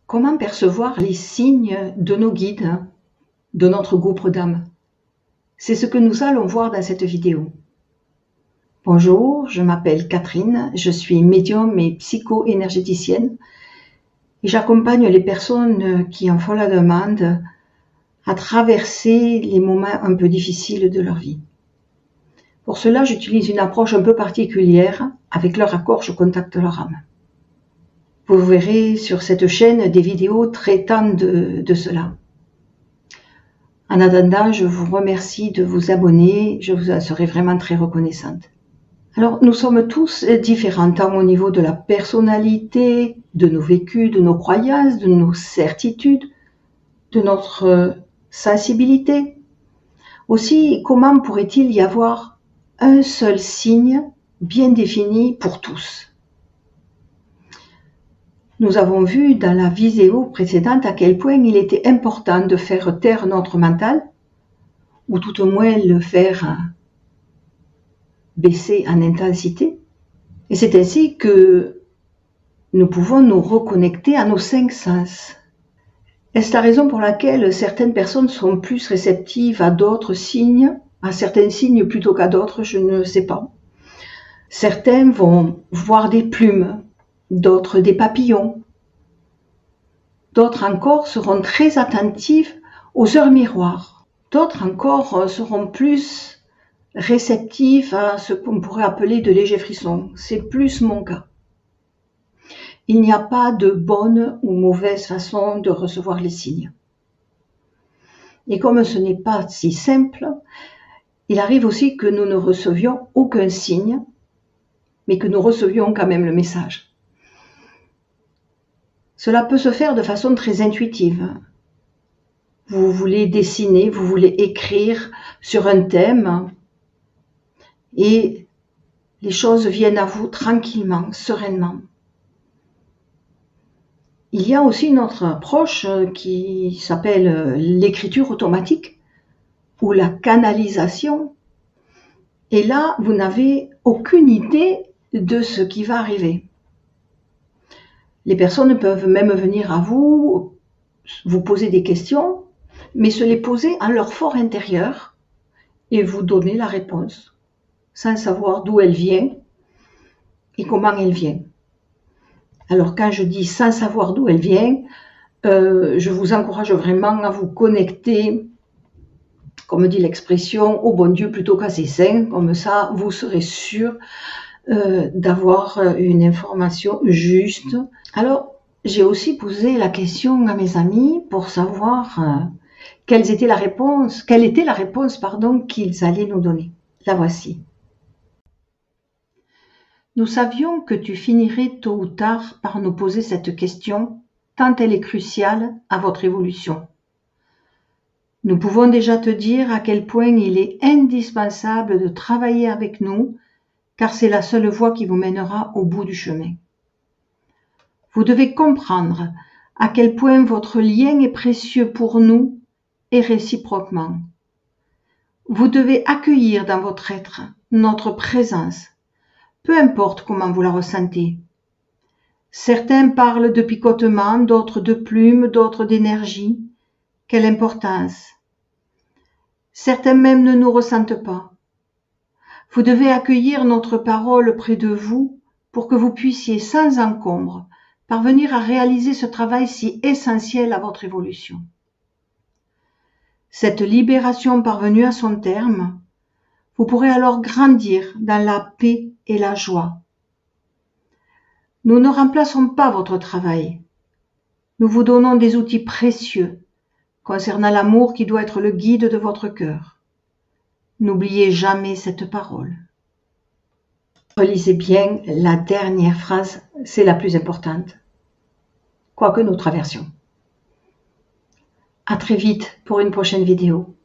Comment percevoir les signes de nos guides, de notre groupe d'âme? C'est ce que nous allons voir dans cette vidéo. Bonjour, je m'appelle Catherine, je suis médium et psycho-énergéticienne et j'accompagne les personnes qui en font la demande à traverser les moments un peu difficiles de leur vie. Pour cela, j'utilise une approche un peu particulière. Avec leur accord, je contacte leur âme. Vous verrez sur cette chaîne des vidéos traitant de cela. En attendant, je vous remercie de vous abonner, je vous en serai vraiment très reconnaissante. Alors, nous sommes tous différents, tant au niveau de la personnalité, de nos vécus, de nos croyances, de nos certitudes, de notre sensibilité. Aussi, comment pourrait-il y avoir un seul signe bien défini pour tous? Nous avons vu dans la vidéo précédente à quel point il était important de faire taire notre mental, ou tout au moins le faire baisser en intensité. Et c'est ainsi que nous pouvons nous reconnecter à nos 5 sens. Est-ce la raison pour laquelle certaines personnes sont plus réceptives à d'autres signes, à certains signes plutôt qu'à d'autres? Je ne sais pas. Certains vont voir des plumes, d'autres des papillons. D'autres encore seront très attentifs aux heures miroirs. D'autres encore seront plus réceptifs à ce qu'on pourrait appeler de légers frissons. C'est plus mon cas. Il n'y a pas de bonne ou mauvaise façon de recevoir les signes. Et comme ce n'est pas si simple, il arrive aussi que nous ne recevions aucun signe, mais que nous recevions quand même le message. Cela peut se faire de façon très intuitive. Vous voulez dessiner, vous voulez écrire sur un thème et les choses viennent à vous tranquillement, sereinement. Il y a aussi une autre approche qui s'appelle l'écriture automatique ou la canalisation. Et là, vous n'avez aucune idée de ce qui va arriver. Les personnes peuvent même venir à vous, vous poser des questions, mais se les poser en leur fort intérieur et vous donner la réponse, sans savoir d'où elle vient et comment elle vient. Alors quand je dis sans savoir d'où elle vient, je vous encourage vraiment à vous connecter, comme dit l'expression, au bon Dieu plutôt qu'à ses saints. Comme ça, vous serez sûr d'avoir une information juste. Alors, j'ai aussi posé la question à mes amis pour savoir quelle était la réponse qu'ils allaient nous donner. La voici. Nous savions que tu finirais tôt ou tard par nous poser cette question, tant elle est cruciale à votre évolution. Nous pouvons déjà te dire à quel point il est indispensable de travailler avec nous, car c'est la seule voie qui vous mènera au bout du chemin. Vous devez comprendre à quel point votre lien est précieux pour nous et réciproquement. Vous devez accueillir dans votre être notre présence, peu importe comment vous la ressentez. Certains parlent de picotement, d'autres de plumes, d'autres d'énergie. Quelle importance! Certains même ne nous ressentent pas. Vous devez accueillir notre parole près de vous pour que vous puissiez, sans encombre, parvenir à réaliser ce travail si essentiel à votre évolution. Cette libération parvenue à son terme, vous pourrez alors grandir dans la paix et la joie. Nous ne remplaçons pas votre travail. Nous vous donnons des outils précieux concernant l'amour qui doit être le guide de votre cœur. N'oubliez jamais cette parole. Relisez bien la dernière phrase, c'est la plus importante, quoi que nous traversions. À très vite pour une prochaine vidéo.